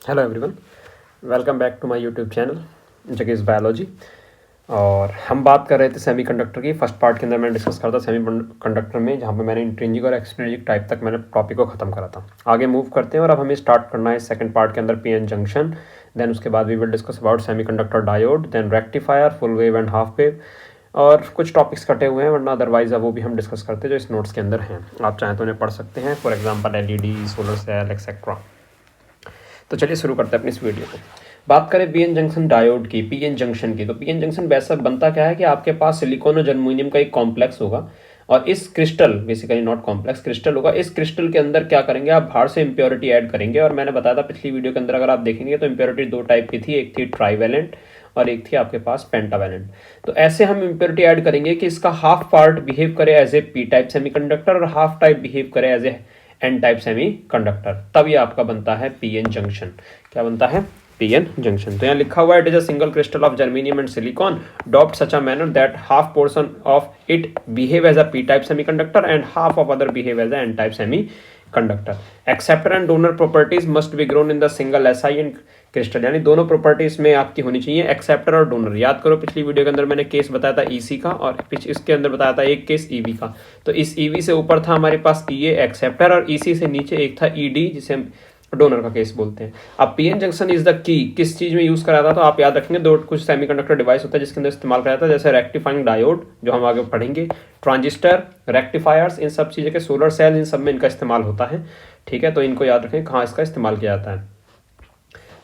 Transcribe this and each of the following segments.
Hello everyone, welcome back to my YouTube channel Jaggi's biology. और हम बात कर रहे थे सेमीकंडक्टर की। फर्स्ट पार्ट के अंदर मैंने डिस्कस करा था सेमीकंडक्टर में, जहाँ पे मैंने इंट्रिंसिक और एक्सट्रिंसिक टाइप तक मैंने टॉपिक को ख़त्म करा था। आगे मूव करते हैं और अब हमें स्टार्ट करना है सेकंड पार्ट के अंदर पीएन जंक्शन। देन उसके बाद we will discuss about semiconductor diode, then rectifier, full wave and half wave, और कुछ टॉपिक्स कटे हुए हैं वरना अदरवाइज अब वो भी हम डिस्कस करते हैं जो इस नोट्स के अंदर हैं। आप चाहें तो उन्हें पढ़ सकते हैं, for example LED, solar cell etcetera. तो चलिए शुरू करते हैं अपनी इस वीडियो को। बात करें पीएन जंक्शन डायोड की, पीएन जंक्शन की, तो पीएन जंक्शन वैसा बनता क्या है कि आपके पास सिलिकॉन और जर्मेनियम का एक कॉम्प्लेक्स होगा और इस crystal, basically not complex, crystal होगा। इस क्रिस्टल के अंदर क्या करेंगे, आप बाहर से इंप्योरिटी ऐड करेंगे। और मैंने बताया था पिछली वीडियो के अंदर, अगर आप देखेंगे तो इंप्योरिटी दो टाइप की थी, एक थी ट्राईवैलेंट और एक थी आपके पास पेंटावैलेंट। तो ऐसे हम इंप्योरिटी ऐड करेंगे कि इसका हाफ पार्ट बिहेव करे as a P type semiconductor और हाफ टाइप बिहेव करे as a N type semiconductor. तब ये आपका बनता है पीएन जंक्शन। क्या बनता है? PN junction. तो यहाँ लिखा हुआ है, it is a single crystal of germanium and silicon doped such a manner that half portion of it behave as a P type semiconductor and half of other behave as a N type semiconductor. Acceptor and donor properties must be grown in the single SI and crystal. यानी दोनों properties में आपकी होनी चाहिए, acceptor और donor. याद करो पिछली वीडियो के अंदर मैंने केस बताया था ईसी का और इसके अंदर बताया था एक केस ईवी का। तो इस ईवी से ऊपर था हमारे पास ईए एक्सेप्टर और ईसी से नीचे एक था ईडी जिसे हम डोनर का केस बोलते हैं। अब PN junction is the key किस चीज में यूज करा था, तो आप याद रखेंगे दो कुछ सेमीकंडक्टर डिवाइस होता है जिसके अंदर इस्तेमाल करा था, जैसे रेक्टिफाइंग डायोड जो हम आगे पढ़ेंगे, ट्रांजिस्टर, रेक्टिफायर्स, इन सब चीज़ों के, सोलर सेल, इन सब में इनका इस्तेमाल होता है। ठीक है, तो इनको याद रखें कहाँ इसका इस्तेमाल किया जाता है।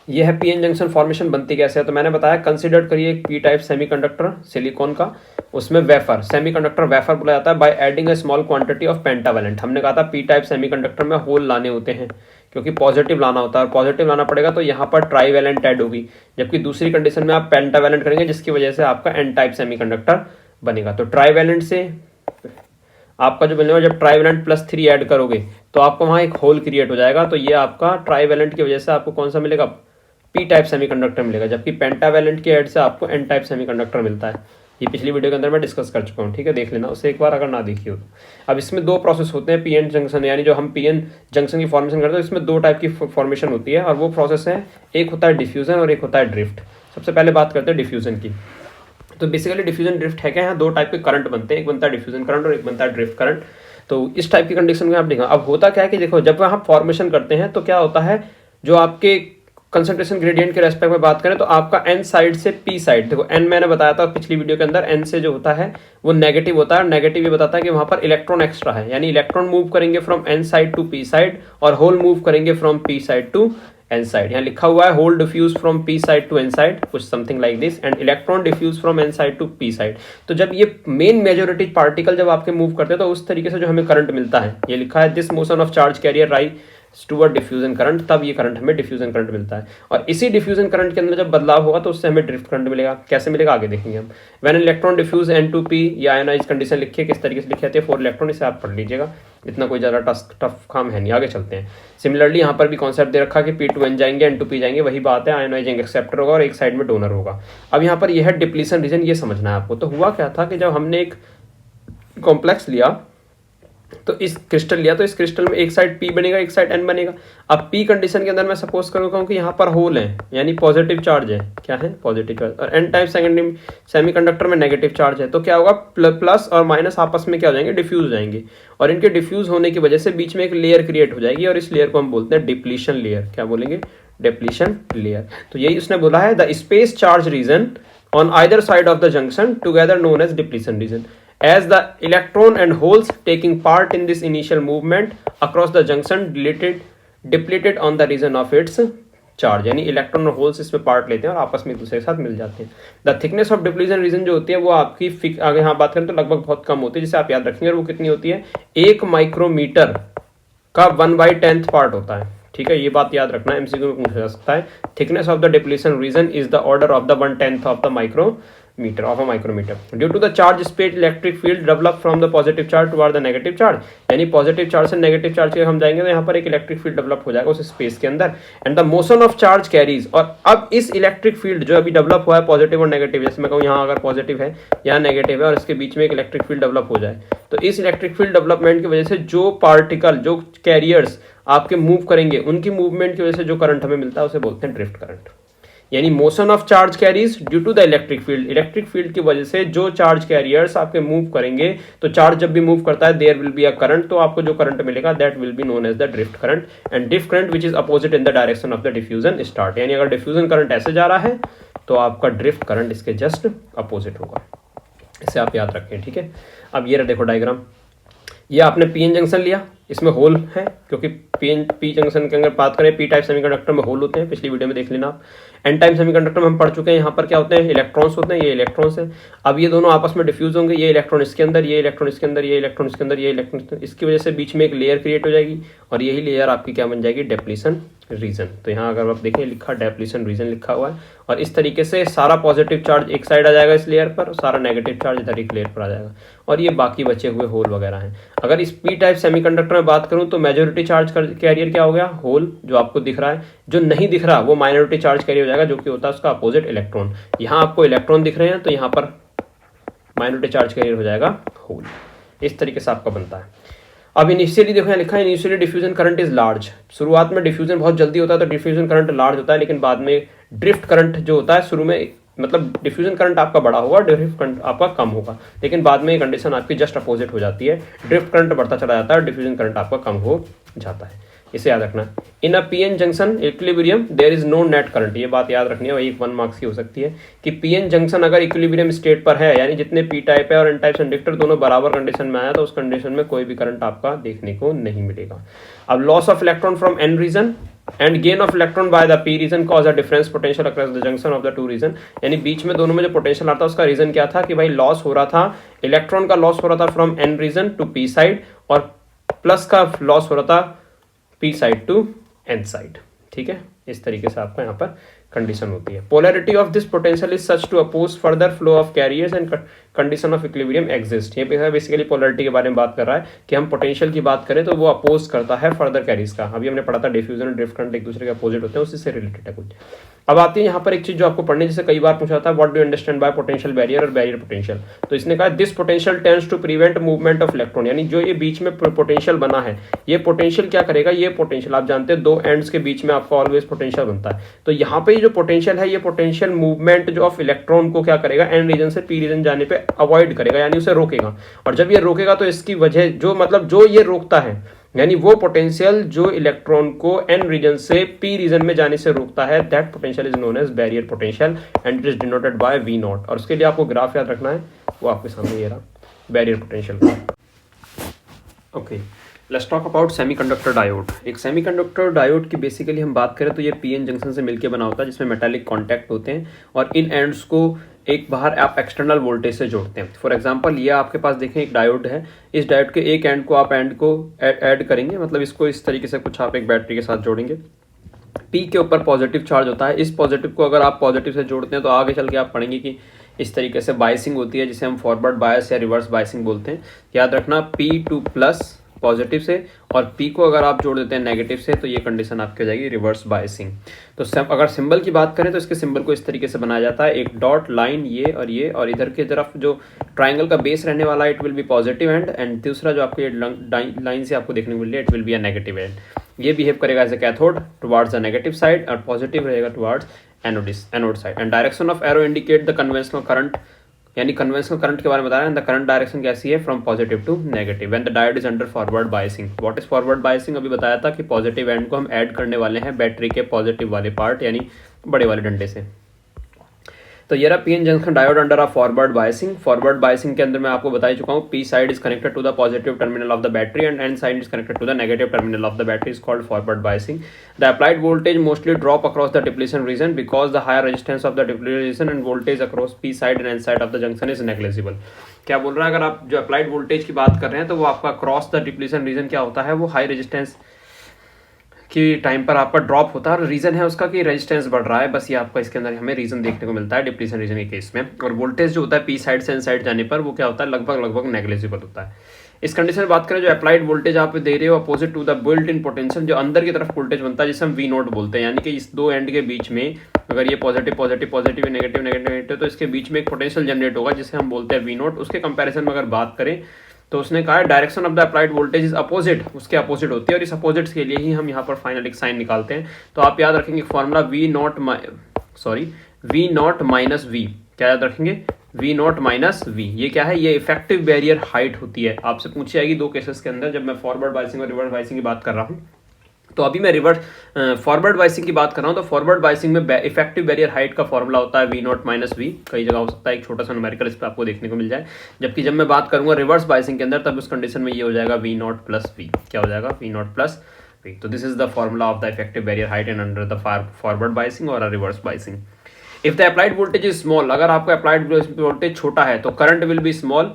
यह है पीएन जंक्शन फॉर्मेशन बनती कैसे है। तो मैंने बताया, कंसिडर करिए एक पी टाइप सेमीकंडक्टर सिलिकॉन का, उसमें वेफर, सेमीकंडक्टर वेफर बोला जाता है by adding a small quantity of pentavalent. हमने कहा था पी टाइप सेमीकंडक्टर में होल लाने होते हैं क्योंकि पॉजिटिव लाना होता है और पॉजिटिव लाना पड़ेगा तो यहाँ पर ट्राईवैलेंट ऐड होगी, जबकि दूसरी कंडीशन में आप पेंटावैलेंट करेंगे जिसकी वजह से आपका एन टाइप सेमीकंडक्टर बनेगा। तो ट्राईवैलेंट से आपका जो बनेगा, जब ट्राईवैलेंट +3 ऐड करोगे तो आपको वहाँ एक होल क्रिएट हो जाएगा। तो ये आपका ट्राईवैलेंट की वजह से आपको कौन सा मिलेगा? पी टाइप सेमीकंडक्टर मिलेगा, जबकि पेंटावैलेंट के ऐड से आपको एन टाइप सेमीकंडक्टर मिलता है। ये पिछली वीडियो के अंदर मैं डिस्कस कर चुका हूँ, ठीक है, देख लेना उसे एक बार अगर ना देखी हो तो। अब इसमें दो प्रोसेस होते हैं पीएन जंक्शन, यानी जो हम पीएन जंक्शन की फॉर्मेशन करते हैं इसमें दो टाइप की फॉर्मेशन होती है और वो प्रोसेस है, एक होता है डिफ्यूजन और एक होता है ड्रिफ्ट। सबसे पहले बात करते हैं डिफ्यूजन की। तो बेसिकली डिफ्यूजन ड्रिफ्ट है क्या, यहाँ दो टाइप के करंट बनते हैं, एक बनता है डिफ्यूजन करंट और एक बनता है ड्रिफ्ट करंट। तो इस टाइप की कंडीशन में आप देखो, अब होता क्या है कि देखो जब हम फॉर्मेशन करते हैं तो क्या होता है, जो आपके कंसंट्रेशन ग्रेडियंट के रेस्पेक्ट में बात करें तो आपका एन साइड से पी साइड, देखो एन मैंने बताया था पिछली वीडियो के अंदर, एन से जो होता है वो नेगेटिव होता है और नेगेटिव ये बताता है कि वहां पर इलेक्ट्रॉन एक्स्ट्रा है, यानी इलेक्ट्रॉन मूव करेंगे from N side to P side और होल मूव करेंगे from P side to N side. यहाँ लिखा हुआ है hole diffuse from P side to N side, कुछ something like this, and electron diffuse from N side to P side. तो जब ये मेन मेजोरिटी पार्टिकल जब आपके मूव करते हैं तो उस तरीके से जो हमें करंट मिलता है, ये लिखा है this motion of charge carrier rise toward diffusion current, तब ये करंट हमें डिफ्यूजन करंट मिलता है। और इसी डिफ्यूजन करंट के अंदर जब बदलाव होगा तो उससे हमें ड्रिफ्ट करंट मिलेगा। कैसे मिलेगा आगे देखेंगे हम। व्हेन इलेक्ट्रॉन डिफ्यूज N2P या आयनाइज कंडीशन लिखिए किस तरीके से लिखी जाती है, 4 इलेक्ट्रॉन, इसे आप पढ़ लीजिएगा, इतना कोई ज़्यादा टफ काम है नहीं। आगे चलते हैं। सिमिलरली यहाँ पर भी कॉन्सेप्ट दे रखा कि P2N जाएंगे N2P जाएंगे, वही बात है, आयनाइजिंग एक्सेप्टर होगा और एक साइड में डोनर होगा। अब यहाँ पर यह है डिप्लीशन रीजन, ये समझना है आपको। तो हुआ क्या था कि जब हमने एक कॉम्प्लेक्स लिया तो इस क्रिस्टल लिया, तो इस क्रिस्टल में एक साइड P बनेगा एक साइड N बनेगा। अब P कंडीशन के अंदर मैं सपोज करूँ कि यहाँ पर होल है यानी पॉजिटिव चार्ज है, क्या है? पॉजिटिव चार्ज, और N टाइप सेमीकंडक्टर में नेगेटिव चार्ज है। तो क्या होगा, प्लस और माइनस आपस में क्या हो जाएंगे, डिफ्यूज हो जाएंगे, और इनके डिफ्यूज होने की वजह से बीच में एक लेयर क्रिएट हो जाएगी और इस लेयर को हम बोलते हैं डिप्लीशन लेयर। क्या बोलेंगे? Depletion layer. तो यही उसने बोला है, the space charge region on either side of the junction together known as depletion region, as the electron and holes taking part in this initial movement across the junction depleted on the region of its charge, यानी electron और holes इसमें part लेते हैं और आपस में एक दूसरे के साथ मिल जाते हैं। The thickness of depletion region जो होती है वो आपकी आगे यहाँ बात करें तो लगभग बहुत कम होती है, जिसे आप याद रखेंगे। और वो कितनी होती है, 1 माइक्रोमीटर का 1/10 पार्ट होता है। ठीक है, ये बात याद रखना, एमसीक्यू में पूछा जा सकता है। Thickness of the depletion region is the order of the 1/10 of the micrometer. Meter of a micrometer. Due to the charge space electric field develop from the positive charge toward the negative charge, यानी positive charge से negative charge के हम जाएंगे तो यहाँ पर एक electric field develop हो जाएगा उस स्पेस के अंदर। And the motion of charge carries, और अब इस इलेक्ट्रिक फील्ड जो अभी डेवलप हुआ है पॉजिटिव और नेगेटिव, जैसे मैं कहूँ यहाँ अगर पॉजिटिव है यहाँ नेगेटिव है और इसके बीच में एक इलेक्ट्रिक फील्ड डेवलप हो जाए, तो इस इलेक्ट्रिक फील्ड डेवलपमेंट की वजह से जो पार्टिकल जो कैरियर्स आपके मूव करेंगे उनकी मूवमेंट की वजह से जो करंट हमें मिलता है उसे बोलते हैं ड्रिफ्ट करंट। यानी motion of charge carriers due to the electric field, electric field की वजह से जो चार्ज कैरियर्स आपके मूव करेंगे, तो चार्ज जब भी मूव करता है there will be a current, तो आपको जो करंट मिलेगा that will be known as the drift current. And drift current which is opposite in the direction of the diffusion start, यानी अगर डिफ्यूजन करंट ऐसे जा रहा है तो आपका ड्रिफ्ट करंट इसके जस्ट अपोजिट होगा। इसे आप याद रखें, ठीक है। अब ये देखो डायग्राम, ये आपने पीएन जंक्शन लिया, इसमें होल है क्योंकि पी जंक्शन के अंदर बात करें पी टाइप सेमीकंडक्टर में होल होते हैं, पिछली वीडियो में देख लेना आप। एन टाइप सेमीकंडक्टर में हम पढ़ चुके हैं, यहाँ पर क्या होते हैं इलेक्ट्रॉन्स होते हैं, ये इलेक्ट्रॉन्स हैं। अब ये दोनों आपस में डिफ्यूज होंगे, ये इलेक्ट्रॉन इसके अंदर, ये इलेक्ट्रॉन इसके अंदर, ये इलेक्ट्रॉन इसके अंदर, ये इलेक्ट्रॉन, इसकी वजह से बीच में एक लेयर क्रिएट हो जाएगी और यही लेयर आपकी क्या बन जाएगी, डेप्लीशन रीजन। तो यहाँ अगर आप देखें लिखा डेप्लीशन रीजन लिखा हुआ है, और इस तरीके से सारा पॉजिटिव चार्ज एक साइड आ जाएगा इस लेयर पर, सारा नेगेटिव चार्ज इधर एक लेयर पर आ जाएगा, और ये बाकी बचे हुए होल वगैरह हैं। अगर इस पी टाइप सेमीकंडक्टर में बात करूं तो मेजॉरिटी चार्ज कैरियर क्या हो गया, होल जो आपको दिख रहा है, जो नहीं दिख रहा वो माइनॉरिटी चार्ज कैरियर हो जाएगा, जो कि होता है उसका अपोजिट इलेक्ट्रॉन। यहाँ आपको इलेक्ट्रॉन दिख रहे हैं तो यहाँ पर माइनॉरिटी चार्ज कैरियर हो जाएगा होल। इस तरीके से आपका बनता है। अब इनिशियली देखो यहाँ लिखा है initially diffusion current is large, शुरुआत में डिफ्यूजन बहुत जल्दी होता है तो डिफ्यूजन करंट लार्ज होता है, लेकिन बाद में ड्रिफ्ट करंट जो होता है शुरू में, मतलब डिफ्यूजन करंट आपका बड़ा होगा, ड्रिफ्ट करंट आपका कम होगा, लेकिन बाद में ये कंडीशन आपकी जस्ट अपोजिट हो जाती है, ड्रिफ्ट करंट बढ़ता चला जाता है, डिफ्यूजन करंट आपका कम हो जाता है। इसे याद रखना। In a PN junction equilibrium there is no net current, ये बात याद रखनी है, वही 1 मार्क्स की हो सकती है कि पीएन जंक्शन अगर इक्विलिब्रियम स्टेट पर है, यानी जितने पी टाइप है और एन टाइप कंडक्टर दोनों बराबर कंडीशन में आया, तो उस कंडीशन में कोई भी करंट आपका देखने को नहीं मिलेगा। अब loss of electron from N region and gain of electron by the P region cause a difference potential across the junction of the two region, यानी बीच में दोनों में जो पोटेंशियल आता है उसका रीजन क्या था कि भाई लॉस हो रहा था, इलेक्ट्रॉन का लॉस हो रहा था from N region to P side, और प्लस का लॉस हो रहा था P side to N side. ठीक है, इस तरीके से आपका यहाँ पर कंडीशन होती है। Polarity of this potential is such to oppose further flow of carriers and condition of equilibrium exist. ये बेसिकली पोलैरिटी के बारे में बात कर रहा है कि हम पोटेंशियल की बात करें तो वो अपोज करता है फर्दर कैरियर्स का। अभी हमने पढ़ा था डिफ्यूजन और ड्रिफ्ट करंट एक दूसरे के अपोजिट होते हैं, उसी से रिलेटेड है कुछ। अब आती है यहाँ पर एक चीज जो आपको पढ़ने जैसे कई बार पूछा था, what do you understand by potential barrier और बैरियर पोटेंशियल। तो इसने कहा this potential tends to prevent movement of electron, यानी जो ये बीच में पोटेंशियल बना है, ये पोटेंशियल क्या करेगा, ये पोटेंशियल आप जानते हैं दो एंड्स के बीच में आपका ऑलवेज पोटेंशियल बनता है, तो यहाँ पे जो पोटेंशियल है ये पोटेंशियल मूवमेंट जो ऑफ इलेक्ट्रॉन को क्या करेगा, एन रीजन से पी रीजन जाने पे अवॉइड करेगा, यानी उसे रोकेगा। और जब ये रोकेगा तो इसकी वजह जो मतलब जो ये रोकता है, यानी वो पोटेंशियल जो इलेक्ट्रॉन को एन रीजन से पी रीजन में जाने से रोकता है, that potential is known as barrier potential and it is denoted by V naught. और उसके लिए आपको ग्राफ याद रखना है, वो आपके सामने ये रहा बैरियर पोटेंशियल का। Okay, let's talk about semiconductor diode. एक सेमीकंडक्टर डायोड की बेसिकली हम बात करें तो ये पीएन जंक्शन से मिलकर बना होता है, जिसमें मेटालिक कॉन्टैक्ट होते हैं और इन एंड्स को एक बाहर आप एक्सटर्नल वोल्टेज से जोड़ते हैं। फॉर एग्जांपल ये आपके पास देखें एक डायोड है, इस डायोड के एक एंड को आप एंड को ऐड करेंगे, मतलब इसको इस तरीके से कुछ आप एक बैटरी के साथ जोड़ेंगे। पी के ऊपर पॉजिटिव चार्ज होता है, इस पॉजिटिव को अगर आप पॉजिटिव से जोड़ते हैं तो आगे चल के आप पढ़ेंगे कि इस तरीके से बायसिंग होती है, जिसे हम फॉरवर्ड बायस या रिवर्स बायसिंग बोलते हैं। याद रखना पी टू प्लस पॉजिटिव से और पी को अगर आप जोड़ देते हैं नेगेटिव से तो ये कंडीशन आपकी हो जाएगी रिवर्स बायसिंग। तो अगर सिंबल की बात करें तो इसके सिंबल को इस तरीके से बनाया जाता है, एक डॉट लाइन ये, और इधर की तरफ जो ट्राइंगल का बेस रहने वाला है it will B positive and दूसरा जो आपको ये लाइन से आपको देखने को मिल रही है it will be a negative end. ये बिहेव करेगा as a cathode towards the negative side और पॉजिटिव रहेगा towards anode side. And direction of arrow indicate the conventional current, यानी कन्वेंशनल करंट के बारे में बता रहे हैं। द करंट डायरेक्शन कैसी है, from positive to negative when the diode is under forward biasing. What is forward biasing, अभी बताया था कि पॉजिटिव एंड को हम ऐड करने वाले हैं बैटरी के पॉजिटिव वाले पार्ट यानी बड़े वाले डंडे से। तो ये रहा PN junction diode under a forward biasing. Forward biasing के अंदर मैं आपको बता ही चुका हूँ, P side is connected to the positive terminal of the battery and N side is connected to the negative terminal of the battery, is called forward biasing. The applied voltage mostly drop across the depletion region because the higher resistance of the depletion region and voltage across P side and N side of the junction is negligible. क्या बोल रहा है, अगर आप जो applied voltage की बात कर रहे हैं तो वो आपका क्रॉस द डिप्लीशन रीजन क्या होता है, वो हाई रेजिस्टेंस कि टाइम पर आपका ड्रॉप होता है, और रीज़न है उसका कि रेजिस्टेंस बढ़ रहा है। बस ये आपका इसके अंदर हमें रीज़न देखने को मिलता है डिप्लीशन रीजन के केस में। और वोल्टेज जो होता है पी साइड से एन साइड जाने पर वो क्या होता है, लगभग नेग्लिजिबल होता है। इस कंडीशन में बात करें, जो अप्लाइड वोल्टेज आप दे रहे हो opposite to the built in potential, जो अंदर की तरफ वोल्टेज बनता है जिसे हम वी नोट बोलते हैं, यानी कि इस दो एंड के बीच में अगर ये positive positive positive negative negative negative, तो इसके बीच में एक पोटेंशियल जनरेट होगा जिसे हम बोलते हैं वी नोट। उसके कंपैरिजन में अगर बात करें तो उसने कहा है direction of the applied voltage is opposite, उसके अपोजिट होती है, और इस अपोजिट के लिए ही हम यहाँ पर फाइनल एक साइन निकालते हैं। तो आप याद रखेंगे formula V naught minus V, क्या याद रखेंगे, वी नॉट माइनस वी। ये क्या है, ये इफेक्टिव बैरियर हाइट होती है। आपसे पूछी जाएगी दो केसेस के अंदर, जब मैं फॉरवर्ड बाइसिंग और रिवर्स बाइसिंग की बात कर रहा हूँ। तो अभी मैं फॉरवर्ड बाइसिंग की बात कर रहा हूँ। तो फॉरवर्ड बाइसिंग में इफेक्टिव बैरियर हाइट का फॉर्मूला होता है वी नॉट माइनस वी। कई जगह हो सकता है एक छोटा सा न्यूमेरिकल इस पर आपको देखने को मिल जाए। जबकि जब मैं बात करूंगा रिवर्स बाइसिंग के अंदर, तब उस कंडीशन में ये हो जाएगा वी नॉट प्लस वी। क्या हो जाएगा, वी नॉट प्लस वी। तो this is the formula of the effective barrier height and under the forward biasing और reverse biasing. If the applied voltage is small, अगर आपका अप्लाइड वोल्टेज छोटा है तो करंट विल बी स्मॉल,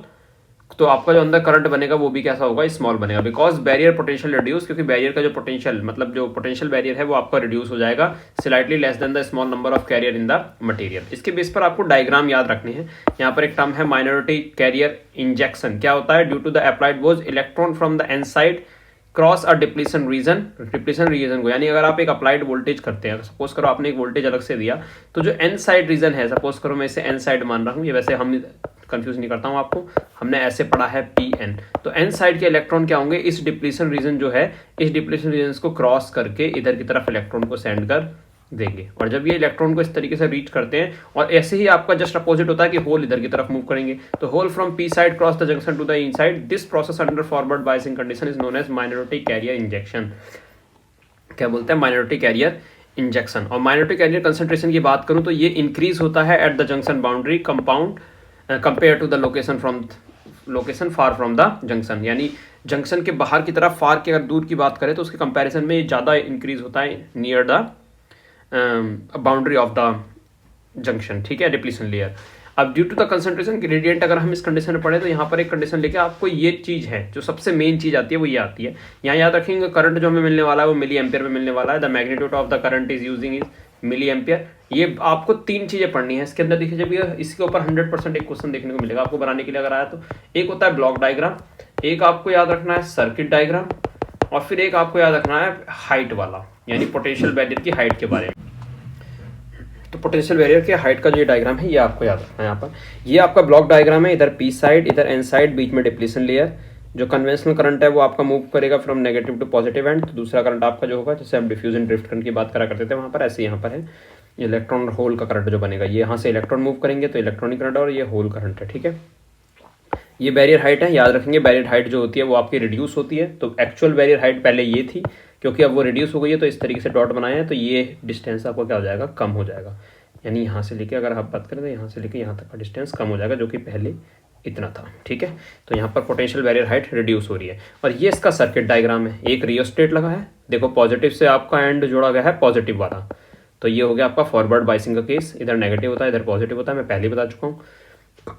तो आपका जो अंदर करंट बनेगा वो भी कैसा होगा, स्मॉल बनेगा। बिकॉज बैरियर पोटेंशियल रिड्यूस, क्योंकि बैरियर का जो पोटेंशियल मतलब जो पोटेंशियल बैरियर है वो आपका रिड्यूस हो जाएगा slightly less than the small number of carrier in the material. इसके बेस पर आपको डायग्राम याद रखने हैं। यहाँ पर एक टर्म है माइनॉरिटी कैरियर इंजेक्शन। क्या होता है, due to the applied bias electron from the N side cross a depletion region को, यानी अगर आप एक अप्लाइड वोल्टेज करते हैं, सपोज करो आपने एक वोल्टेज अलग से दिया, तो जो एन साइड रीजन है, सपोज करो मैं इसे एन साइड मान रहा हूँ, ये वैसे हम कंफ्यूज नहीं करता हूँ आपको, हमने ऐसे पढ़ा है पी एन। तो एन साइड के इलेक्ट्रॉन क्या होंगे, इस डिप्लीशन रीजन जो है, इस डिप्लीशन रीजन को क्रॉस करके इधर की तरफ इलेक्ट्रॉन को सेंड कर देंगे। और जब ये इलेक्ट्रॉन को इस तरीके से रीच करते हैं, और ऐसे ही आपका जस्ट अपोजिट होता है कि होल इधर की तरफ मूव करेंगे, तो hole from P side cross the junction to the N side. This process under forward biasing condition is known as minority carrier injection. क्या बोलते हैं, माइनॉरिटी कैरियर इंजेक्शन। और माइनॉरिटी कैरियर कंसंट्रेशन की बात करूं तो ये इंक्रीज होता है at the junction boundary compare to the location far from the junction, यानी जंक्शन के बाहर की तरफ, फार के अगर दूर की बात करें तो उसके कंपैरिजन में ज़्यादा इंक्रीज होता है near the boundary of the junction, ठीक है, डिप्लीशन लेयर। अब due to the concentration gradient अगर हम इस कंडीशन में पढ़े तो यहाँ पर एक कंडीशन लेके आपको ये चीज़ है जो सबसे मेन चीज़ आती है वो ये आती है। यहाँ याद रखेंगे करंट जो हमें मिलने वाला है वो मिली एम्पियर में मिलने वाला है। The magnitude of the current is using is milli ampere. ये आपको तीन चीज़ें पढ़नी है इसके अंदर। देखिए जब ये इसके ऊपर 100% एक क्वेश्चन देखने को मिलेगा आपको बनाने के लिए अगर आया तो। एक होता है ब्लॉक डायग्राम, एक आपको याद रखना है सर्किट डायग्राम, और फिर एक आपको याद रखना है हाइट वाला, यानी पोटेंशियल बैरियर की हाइट के बारे में। तो पोटेंशियल बैरियर के हाइट का जो डायग्राम है ये आपको याद रखना है। यहाँ पर ये आपका ब्लॉक डायग्राम है, इधर पी साइड इधर एन साइड, बीच में डिप्लीशन लेयर। जो कन्वेंशनल करंट है वो आपका मूव करेगा from negative to positive end. तो दूसरा करंट आपका जो होगा, जैसे हम डिफ्यूजन ड्रिफ्ट करंट की बात करा करते थे वहाँ पर, ऐसे यहाँ पर है इलेक्ट्रॉन होल का करंट जो बनेगा, ये यहाँ से इलेक्ट्रॉन मूव करेंगे तो इलेक्ट्रॉनिक करंट, और ये होल करंट है, ठीक है। ये बैरियर हाइट है, याद रखेंगे बैरियर हाइट जो होती है वो आपकी रिड्यूस होती है। तो एक्चुअल बैरियर हाइट पहले ये थी, क्योंकि अब वो रिड्यूस हो गई है तो इस तरीके से डॉट बनाए हैं, तो ये डिस्टेंस आपको क्या हो जाएगा, कम हो जाएगा। यानी यहाँ से लेके अगर आप बात करें तो यहाँ से लेके यहाँ तक का डिस्टेंस कम हो जाएगा, जो कि पहले इतना था, ठीक है। तो यहाँ पर पोटेंशियल बैरियर हाइट रिड्यूस हो रही है। और ये इसका सर्किट डायग्राम है। एक रियोस्टेट लगा है, देखो पॉजिटिव से आपका एंड जोड़ा गया है पॉजिटिव वाला, तो ये हो गया आपका फॉरवर्ड बाइसिंग का केस। इधर नेगेटिव होता है इधर पॉजिटिव होता है, मैं पहले बता चुका हूँ।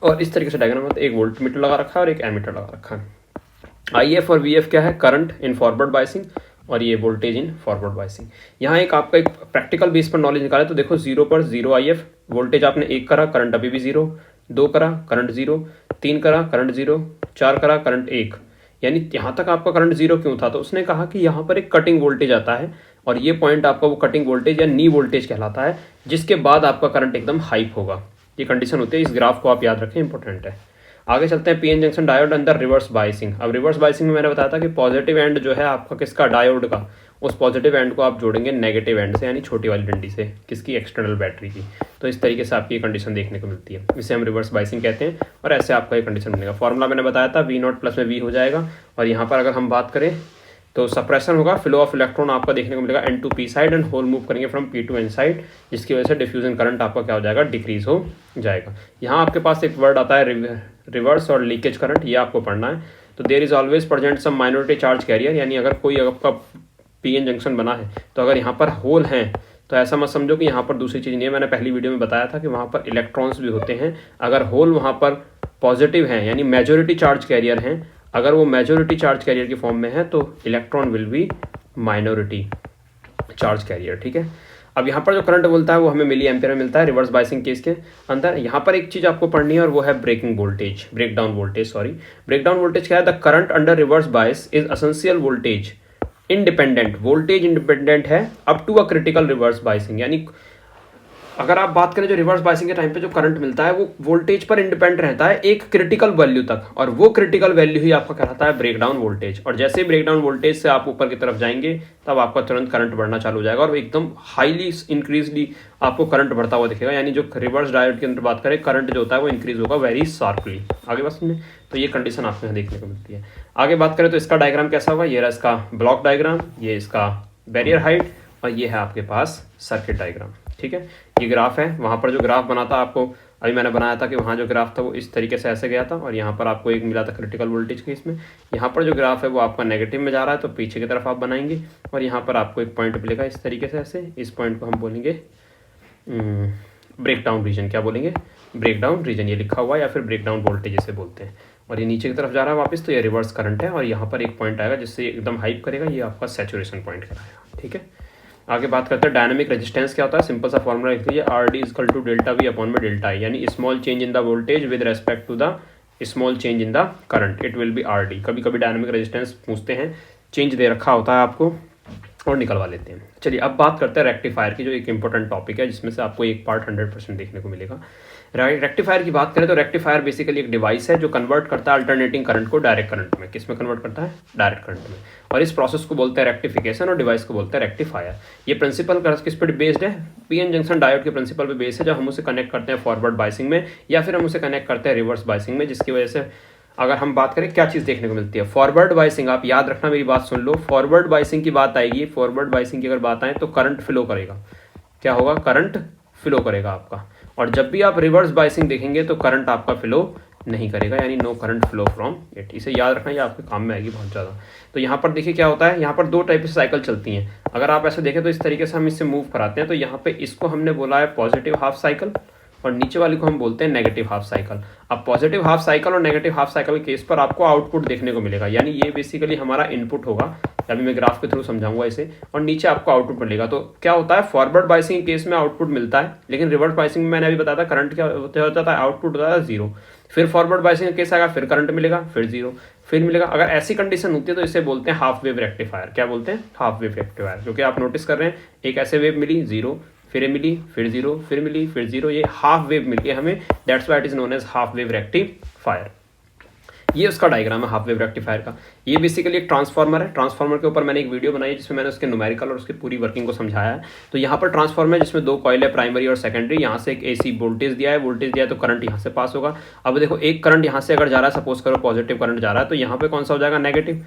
और इस तरीके से डायग्राम होता है, एक वोल्ट मीटर लगा रखा है और एक एमीटर लगा रखा है। IF और VF क्या है, करंट इन फॉरवर्ड बाइसिंग, और ये वोल्टेज इन फॉरवर्ड बाइसिंग। यहाँ एक आपका एक प्रैक्टिकल बेस पर नॉलेज निकाले तो देखो 0 पर 0 IF, वोल्टेज आपने 1 करा, करंट अभी भी 0, 2 करा करंट 0, 3 करा करंट 0, 4 करा करंट 1। यानी यहाँ तक आपका करंट 0 क्यों था, तो उसने कहा कि यहाँ पर एक कटिंग वोल्टेज आता है, और ये पॉइंट आपका वो कटिंग वोल्टेज या नी वोल्टेज कहलाता है, जिसके बाद आपका करंट एकदम हाइप होगा। ये कंडीशन होती है, इस ग्राफ को आप याद रखें, इंपॉर्टेंट है। आगे चलते हैं पीएन जंक्शन डायोड अंदर रिवर्स बाइसिंग। अब रिवर्स बाइसिंग में मैंने बताया था कि पॉजिटिव एंड जो है आपका किसका, डायोड का, उस पॉजिटिव एंड को आप जोड़ेंगे नेगेटिव एंड से, यानी छोटी वाली डंडी से, किसकी, एक्सटर्नल बैटरी की। तो इस तरीके से आपकी ये कंडीशन देखने को मिलती है, इसे हम रिवर्स बाइसिंग कहते हैं। और ऐसे आपका ये कंडीशन बनेगा। फॉर्मूला मैंने बताया था V नॉट प्लस में V हो जाएगा। और यहाँ पर अगर हम बात करें तो सप्रेशन होगा, फ्लो ऑफ इलेक्ट्रॉन आपका देखने को मिलेगा N to P side, and hole move करेंगे from P to N side, जिसकी वजह से डिफ्यूजन करंट आपका क्या हो जाएगा, डिक्रीज हो जाएगा। यहाँ आपके पास एक वर्ड आता है रिवर्स और लीकेज करंट, ये आपको पढ़ना है। तो there is always present some minority charge carrier, यानी अगर कोई आपका पीएन जंक्शन बना है तो अगर यहाँ पर होल हैं तो ऐसा मत समझो कि यहाँ पर दूसरी चीज़ नहीं है। मैंने पहली वीडियो में बताया था कि वहाँ पर इलेक्ट्रॉन्स भी होते हैं। अगर होल वहाँ पर पॉजिटिव हैं, यानी मेजोरिटी चार्ज कैरियर हैं, अगर वो मेजोरिटी चार्ज कैरियर की फॉर्म में है तो electron will be minority charge career, ठीक है। अब यहाँ पर जो करंट बोलता है वो हमें मिली एम्पियर में मिलता है रिवर्स बाइसिंग केस के अंदर। यहाँ पर एक चीज़ आपको पढ़नी है और वो है breaking voltage, breakdown voltage, sorry. Breakdown voltage क्या है? The current under reverse bias is essential voltage independent, voltage independent है up to a critical reverse biasing. यानी अगर आप बात करें जो रिवर्स बाइसिंग के टाइम पे जो करंट मिलता है वो वोल्टेज पर इंडिपेंडेंट रहता है एक क्रिटिकल वैल्यू तक, और वो क्रिटिकल वैल्यू ही आपका कहलाता है ब्रेकडाउन वोल्टेज। और जैसे ही ब्रेकडाउन वोल्टेज से आप ऊपर की तरफ जाएंगे तब आपका तुरंत करंट बढ़ना चालू हो जाएगा और एकदम हाईली इंक्रीजली आपको करंट बढ़ता हुआ दिखेगा। यानी जो रिवर्स डायोड के अंदर बात करें, करंट जो होता है वो इंक्रीज होगा वेरी शार्पली। आगे बस में तो ये कंडीशन आपको यहाँ देखने को मिलती है। आगे बात करें तो इसका डायग्राम कैसा होगा, ये रहा इसका ब्लॉक डायग्राम, ये इसका बैरियर हाइट, और ये है आपके पास सर्किट डायग्राम, ठीक है। ये ग्राफ है, वहाँ पर जो ग्राफ बना था आपको अभी मैंने बनाया था कि वहाँ जो ग्राफ था वो इस तरीके से ऐसे गया था, और यहाँ पर आपको एक मिला था क्रिटिकल वोल्टेज के इसमें। यहाँ पर जो ग्राफ है वो आपका नेगेटिव में जा रहा है तो पीछे की तरफ आप बनाएंगे, और यहाँ पर आपको एक पॉइंट मिलेगा इस तरीके से ऐसे। इस पॉइंट को हम बोलेंगे ब्रेकडाउन रीजन। क्या बोलेंगे? ब्रेकडाउन रीजन, ये लिखा हुआ है, या फिर ब्रेकडाउन वोल्टेज इसे बोलते हैं। और ये नीचे की तरफ जा रहा है वापस, तो ये रिवर्स करंट है, और यहाँ पर एक पॉइंट आएगा जिससे एकदम हाइप करेगा, ये आपका सैचुरेशन पॉइंट कराएगा, ठीक है। आगे बात करते हैं डायनामिक रेजिस्टेंस क्या होता है। सिंपल सा फॉर्मूला लिख लीजिए, R D equal to delta V upon में डेल्टा आई, यानी small change in the voltage with respect to the small change in the current, it will be R D. कभी कभी डायनामिक रेजिस्टेंस पूछते हैं, change दे रखा होता है आपको और निकलवा लेते हैं। चलिए अब बात करते हैं रेक्टिफायर की, जो एक इंपॉर्टेंट टॉपिक है जिसमें से आपको एक पार्ट 100% देखने को मिलेगा। रेक्टिफायर की बात करें तो रेक्टिफायर बेसिकली एक डिवाइस है जो कन्वर्ट करता है अल्टरनेटिंग करंट को डायरेक्ट करंट में। किस में कन्वर्ट करता है? डायरेक्ट करंट में। और इस प्रोसेस को बोलते हैं रेक्टिफिकेशन, और डिवाइस को बोलते हैं रेक्टिफायर। ये प्रिंसिपल किस पर बेस्ड है? पीएन जंक्शन डायोड के प्रिंसिपल पे बेस्ड है, जब हम उसे कनेक्ट करते हैं फॉरवर्ड बाइसिंग में या फिर हम उसे कनेक्ट करते हैं रिवर्स बाइसिंग में, जिसकी वजह से अगर हम बात करें क्या चीज़ देखने को मिलती है। फॉरवर्ड बाइसिंग, आप याद रखना, मेरी बात सुन लो, फॉरवर्ड बाइसिंग की बात आएगी, फॉरवर्ड बाइसिंग की अगर बात आए तो करंट फ्लो करेगा। क्या होगा? करंट फ्लो करेगा आपका। और जब भी आप रिवर्स बाइसिंग देखेंगे तो करंट आपका फ्लो नहीं करेगा, यानी no current flow from it. इसे याद रखना, ये आपके काम में आएगी बहुत ज़्यादा। तो यहाँ पर देखिए क्या होता है, यहाँ पर दो टाइप की साइकिल चलती हैं। अगर आप ऐसे देखें तो इस तरीके से हम इससे मूव कराते हैं, तो यहाँ पे इसको हमने बोला है पॉजिटिव हाफ साइकिल, और नीचे वाली को हम बोलते हैं नेगेटिव हाफ साइकिल। अब पॉजिटिव हाफ साइकिल और नेगेटिव हाफ साइकिल के केस पर आपको आउटपुट देखने को मिलेगा, यानी ये बेसिकली हमारा इनपुट होगा, अभी मैं ग्राफ के थ्रू समझाऊंगा इसे, और नीचे आपको आउटपुट मिलेगा। तो क्या होता है, फॉरवर्ड बाइसिंग के केस में आउटपुट मिलता है, लेकिन रिवर्स बाइसिंग में मैंने अभी बताया था करंट क्या होता था, आउटपुट होता था जीरो। फिर फॉरवर्ड बाइसिंग का केस आएगा, फिर करंट मिलेगा, फिर जीरो, फिर मिलेगा। अगर ऐसी कंडीशन होती है तो इसे बोलते हैं हाफ वेव रेक्टिफायर। क्या बोलते हैं? Half wave rectifier. क्योंकि आप नोटिस कर रहे हैं, एक ऐसे वेव मिली जीरो, फिर मिली, फिर जीरो, फिर मिली, फिर जीरो, ये हाफ वेव मिल गई हमें, that's why it is known as half wave rectifier. ये उसका डायग्राम है हाफ वेव रेक्टिफायर का। ये बेसिकली एक ट्रांसफार्मर है। ट्रांसफार्मर के ऊपर मैंने एक वीडियो बनाई है जिसमें मैंने उसके न्यूमेरिकल और उसकी पूरी वर्किंग को समझाया है। तो यहाँ पर ट्रांसफार्मर है जिसमें दो कॉइल है, प्राइमरी और सेकेंडरी। यहाँ से एक एसी वोल्टेज दिया है, तो करंट यहाँ से पास होगा। अब देखो एक करंट यहाँ से अगर जा रहा है, सपोज करो पॉजिटिव करंट जा रहा है, तो यहाँ पे कौन सा हो जाएगा? नेगेटिव।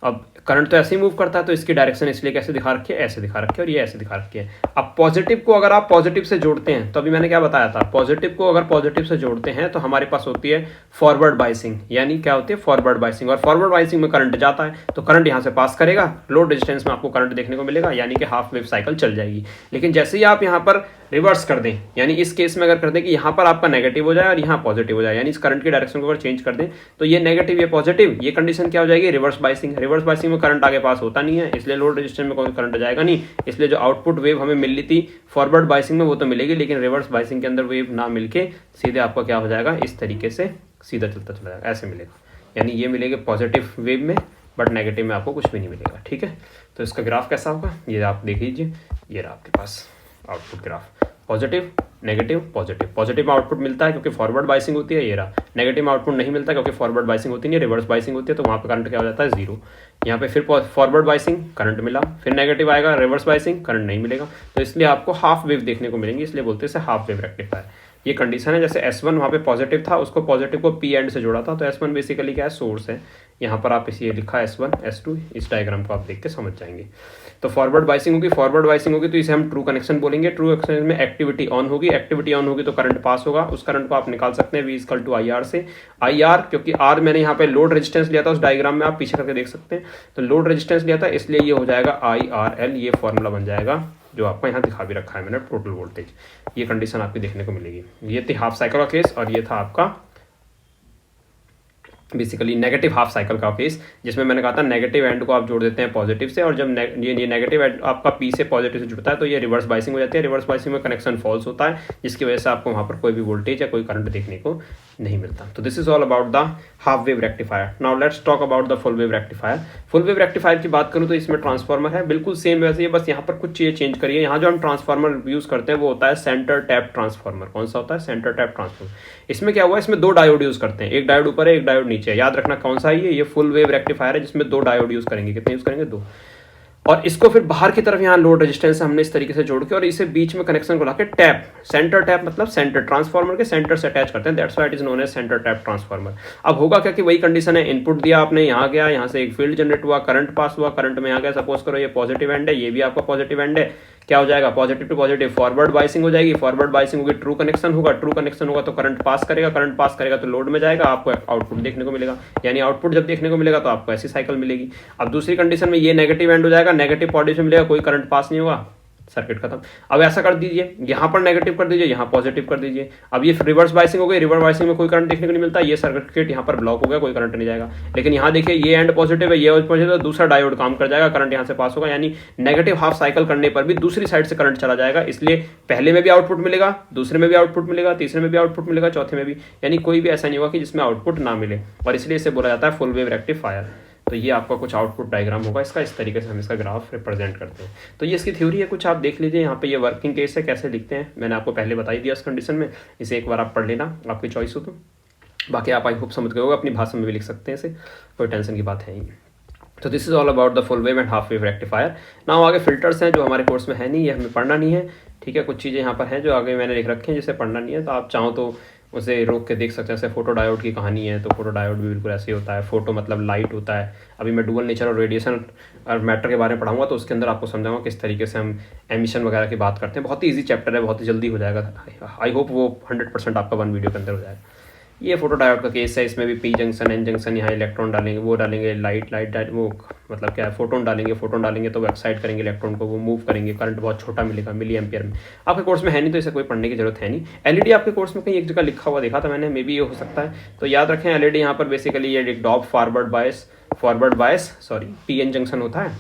अब करंट तो ऐसे ही मूव करता है, तो इसकी डायरेक्शन इसलिए कैसे दिखा रखी है? ऐसे दिखा रखी है, और ये ऐसे दिखा रखी है। अब पॉजिटिव को अगर आप पॉजिटिव से जोड़ते हैं, तो अभी मैंने क्या बताया था, पॉजिटिव को अगर पॉजिटिव से जोड़ते हैं तो हमारे पास होती है फॉरवर्ड बाइसिंग। यानी क्या होती है? Forward biasing. और फॉरवर्ड बाइसिंग में करंट जाता है तो करंट यहाँ से पास करेगा, लोड रेजिस्टेंस में आपको करंट देखने को मिलेगा, यानी कि हाफ वेव साइकिल चल जाएगी। लेकिन जैसे ही आप यहाँ पर रिवर्स कर दें, यानी इस केस में अगर कर दें कि यहाँ पर आपका नेगेटिव हो जाए और यहाँ पॉजिटिव हो जाए, यानी इस करंट की डायरेक्शन को अगर चेंज कर दें, तो ये नेगेटिव ये पॉजिटिव, ये कंडीशन क्या हो जाएगी? Reverse biasing. रिवर्स बाइसिंग में करंट आगे पास होता नहीं है, इसलिए लोड रेजिस्टेंस में कोई करंट जाएगा नहीं, इसलिए जो आउटपुट वेव हमें मिल रही थी फॉरवर्ड बाइसिंग में वो तो मिलेगी, लेकिन रिवर्स बाइसिंग के अंदर वेव ना मिलके सीधे आपका क्या हो जाएगा? इस तरीके से सीधा चलता चला जाएगा, ऐसे मिलेगा। यानी ये मिलेगा पॉजिटिव वेव में, बट नेगेटिव में आपको कुछ भी नहीं मिलेगा, ठीक है। तो इसका ग्राफ कैसा होगा ये आप देख लीजिए, ये रहा आपके पास output graph. Positive, negative, positive. Positive में आउटपुट मिलता है क्योंकि फॉरवर्ड बाइसिंग होती है, ये रहा। नेगेटिव में आउटपुट नहीं मिलता क्योंकि फॉरवर्ड बाइसिंग होती नहीं है, रिवर्स बाइसिंग होती है, तो वहाँ पे करंट क्या हो जाता है? जीरो। यहाँ पे फिर फॉरवर्ड बाइसिंग, करंट मिला, फिर नेगेटिव आएगा, रिवर्स बाइसिंग, करंट नहीं मिलेगा। तो इसलिए आपको हाफ वेव देखने को मिलेंगी, इसलिए बोलते हैं हाफ वेव रेक्टिफायर। ये कंडीशन है। जैसे S1 वहाँ पे पॉजिटिव था, उसको पॉजिटिव को P एंड से जोड़ा था, तो S1 बेसिकली क्या है? सोर्स है। यहाँ पर आप इसे लिखा है S1, S2, इस डायग्राम को आप देख के समझ जाएंगे। तो फॉरवर्ड बाइसिंग होगी, फॉरवर्ड बाइसिंग होगी तो इसे हम ट्रू कनेक्शन बोलेंगे। ट्रू कनेक्शन में एक्टिविटी ऑन होगी, एक्टिविटी ऑन होगी तो करंट पास होगा। उस करंट को आप निकाल सकते हैं V=IR से। IR क्योंकि R मैंने यहाँ पे लोड रेजिस्टेंस लिया था, उस डायग्राम में आप पीछे करके देख सकते हैं, तो लोड रेजिस्टेंस लिया था, इसलिए ये हो जाएगा IRL। ये फॉर्मूला बन जाएगा जो आपको यहाँ दिखा भी रखा है मैंने, टोटल वोल्टेज। ये कंडीशन आपकी देखने को मिलेगी। ये थी हाफ साइकिल का केस, और ये था आपका बेसिकली नेगेटिव हाफ साइकिल का केस, जिसमें मैंने कहा था नेगेटिव एंड को आप जोड़ देते हैं पॉजिटिव से, और जब ये नेगेटिव एंड आपका पी से पॉजिटिव से जुड़ता है तो ये रिवर्स बाइसिंग हो जाती है। रिवर्स बाइसिंग में कनेक्शन फॉल्स होता है, जिसकी वजह से आपको वहाँ पर कोई भी वोल्टेज या कोई करंट देखने को नहीं मिलता। तो this is all about the half wave rectifier. Now let's talk about the full wave rectifier. Full wave rectifier की बात करूँ तो इसमें ट्रांसफार्मर है बिल्कुल सेम वैसे ही, बस यहाँ पर कुछ चीज़ें चेंज करिए। यहाँ जो हम ट्रांसफार्मर यूज करते हैं वो होता है सेंटर टैप ट्रांसफार्मर। कौन सा होता है? Centre tap transformer. इसमें क्या हुआ, इसमें 2 डायोड यूज करते हैं, एक डायोड ऊपर है एक डायोड नीचे है। याद रखना कौन सा है ये फुल वेव रेक्टिफायर है जिसमें 2 डायोड यूज करेंगे। कितने यूज करेंगे? 2। और इसको फिर बाहर की तरफ यहाँ लोड रेजिस्टेंस हमने इस तरीके से जोड़ के और इसे बीच में कनेक्शन को लाके टैप, सेंटर टैप मतलब सेंटर, ट्रांसफार्मर के सेंटर से अटैच करते हैं। That's why it is known as centre tap transformer. अब होगा क्या कि वही कंडीशन है, इनपुट दिया आपने, यहाँ गया, यहाँ से एक फील्ड जनरेट हुआ, करंट पास हुआ, करंट में यहाँ गया, सपोज करो ये पॉजिटिव एंड है, ये भी आपका पॉजिटिव एंड है। क्या हो जाएगा? Positive to positive forward biasing हो जाएगी। फॉरवर्ड बाइसिंग होगी, ट्रू कनेक्शन होगा, ट्रू कनेक्शन होगा तो करंट पास करेगा, करंट पास करेगा तो लोड में जाएगा, आपको आउटपुट देखने को मिलेगा। यानी आउटपुट जब देखने को मिलेगा तो आपको ऐसी साइकिल मिलेगी। अब दूसरी कंडीशन में ये नेगेटिव एंड हो जाएगा, नेगेटिव पॉजिटिव मिलेगा, कोई करंट पास नहीं होगा, सर्किट खत्म। अब ऐसा कर दीजिए, यहाँ पर नेगेटिव कर दीजिए, यहाँ पॉजिटिव कर दीजिए। अब ये रिवर्स बाइसिंग हो गई, रिवर्स बाइसिंग में कोई करंट देखने को नहीं मिलता, ये सर्किट यहाँ पर ब्लॉक हो गया, कोई करंट नहीं जाएगा। लेकिन यहाँ देखिए ये एंड पॉजिटिव है, ये पॉजिटिव है, दूसरा डायोड काम कर जाएगा, करंट यहाँ से पास होगा। यानी नेगेटिव हाफ साइकिल करने पर भी दूसरी साइड से करंट चला जाएगा। इसलिए पहले में भी आउटपुट मिलेगा, दूसरे में भी आउटपुट मिलेगा, तीसरे में भी आउटपुट मिलेगा, चौथे में भी। यानी कोई भी ऐसा नहीं होगा कि जिसमें आउटपुट ना मिले, और इसलिए इसे बोला जाता है फुल वेव रेक्टिफायर। तो ये आपका कुछ आउटपुट डायग्राम होगा इसका, इस तरीके से हम इसका ग्राफ रिप्रेजेंट करते हैं। तो ये इसकी थ्योरी है, कुछ आप देख लीजिए। यहाँ पे ये वर्किंग केस है, कैसे लिखते हैं मैंने आपको पहले बता ही दिया इस कंडीशन में। इसे एक बार आप पढ़ लेना, आपकी चॉइस हो तो। बाकी आप आई होप समझ गए होगा, अपनी भाषा में भी लिख सकते हैं इसे, कोई टेंशन की बात है ही। तो this is all about the full wave and half wave rectifier. Now आगे फिल्टर्स हैं जो हमारे कोर्स में है नहीं, ये हमें पढ़ना नहीं है, ठीक है। कुछ चीज़ें यहाँ पर हैं जो आगे मैंने लिख रखी हैं जिसे पढ़ना नहीं है, तो आप चाहो तो उसे रोक के देख सकते हैं। जैसे फोटो डायोड की कहानी है, तो फोटो डायोड भी बिल्कुल ऐसे ही होता है। फोटो मतलब लाइट होता है। अभी मैं डुअल नेचर और रेडिएशन और मैटर के बारे में पढ़ाऊंगा, तो उसके अंदर आपको समझाऊंगा किस तरीके से हम एमिशन वगैरह की बात करते हैं। बहुत ही ईजी चैप्टर है, बहुत ही जल्दी हो जाएगा। आई होप वो 100% आपका 1 वीडियो के अंदर हो जाएगा। ये फोटो डायोड का केस है, इसमें भी पी जंक्शन एन जंक्शन, यहाँ इलेक्ट्रॉन डालेंगे, वो डालेंगे लाइट वो मतलब क्या है, फोटोन डालेंगे तो वो एक्साइट करेंगे इलेक्ट्रॉन को, वो मूव करेंगे, करंट बहुत छोटा मिलेगा मिली एम्पियर में। आपके कोर्स में है नहीं तो इसे कोई पढ़ने की जरूरत है नहीं। एलईडी आपके कोर्स में कहीं एक जगह लिखा हुआ देखा था मैंने, मे बी ये हो सकता है, तो याद रखें एलईडी यहाँ पर बेसिकली ये एक dope forward bias P N junction होता है,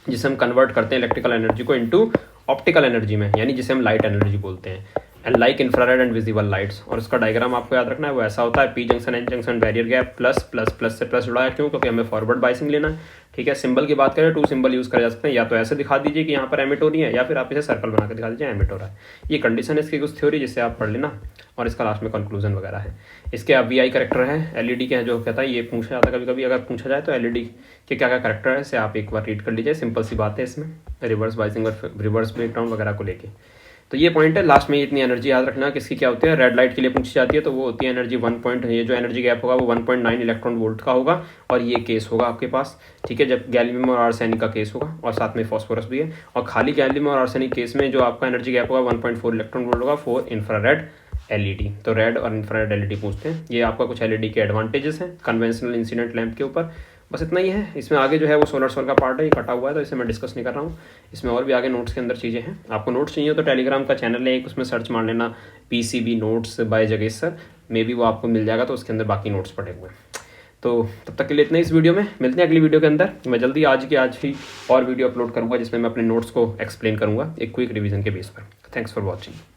जिसे हम कन्वर्ट करते हैं इलेक्ट्रिकल एनर्जी को इनटू ऑप्टिकल एनर्जी में, यानी जिसे हम लाइट एनर्जी बोलते हैं, and like infrared and visible lights. और इसका डायग्राम आपको याद रखना है, वो ऐसा होता है, P junction N junction barrier gap plus plus plus से प्लस जुड़ा है, क्यों? क्योंकि हमें फॉरवर्ड बाइसिंग लेना है, ठीक है। सिंबल की बात करें 2 सिंबल यूज करे जा सकते हैं, या तो ऐसे दिखा दीजिए कि यहाँ पर एमिट हो रही है, या फिर आप इसे सर्कल बना के दिखा दीजिए एमिट हो रहा है। ये कंडीशन है इसकी कुछ थ्योरी, जिससे आप पढ़ लेना, और इसका लास्ट में कंक्लूजन वगैरह है। इसके अब वी आई करेक्टर है, एलईडी के हैं जो कहता है, ये पूछा जाता है कभी कभी, अगर पूछा जाए तो एलईडी के क्या क्या करेक्टर है इसे आप एक बार रीड कर लीजिए। सिंपल सी बात है इसमें, रिवर्स बाइसिंग और रिवर्स ब्रेकडाउन वगैरह को लेके। तो ये पॉइंट है। लास्ट में इतनी एनर्जी याद रखना किसकी क्या होती है, रेड लाइट के लिए पूछी जाती है, तो वो होती है एनर्जी 1 पॉइंट, ये जो एनर्जी गैप होगा वो 1.9 इलेक्ट्रॉन वोल्ट का होगा, और ये केस होगा आपके पास, ठीक है, जब गैलियम और आर्सेनिक का केस होगा, और साथ में फॉस्फोरस भी है। और खाली गैलियम और आर्सेनिक केस में जो आपका एनर्जी गैप होगा 1.4 इलेक्ट्रॉन वोल्ट होगा फॉर इंफ्रारेड एलईडी। तो रेड और इंफ्रारेड एलईडी पूछते हैं। ये आपका कुछ एलईडी के एडवांटेजेस हैं कन्वेंशनल इंसिडेंट लैंप के ऊपर। बस इतना ही है। इसमें आगे जो है वो सोलर सेल का पार्ट है, ये कटा हुआ है, तो इसे मैं डिस्कस नहीं कर रहा हूँ। इसमें और भी आगे नोट्स के अंदर चीज़ें हैं। आपको नोट्स चाहिए तो टेलीग्राम का चैनल है एक, उसमें सर्च मार लेना PCB नोट्स बाय जगेश सर, मे बी वो आपको मिल जाएगा, तो उसके अंदर बाकी नोट्स पड़े हुए हैं। तो तब तक के लिए इतना इस वीडियो में, मिलते हैं अगली वीडियो के अंदर। मैं जल्दी आज ही और वीडियो अपलोड करूँगा जिसमें मैं अपने नोट्स को एक्सप्लेन करूँगा एक क्विक रिवीजन के बेस पर। Thanks for watching.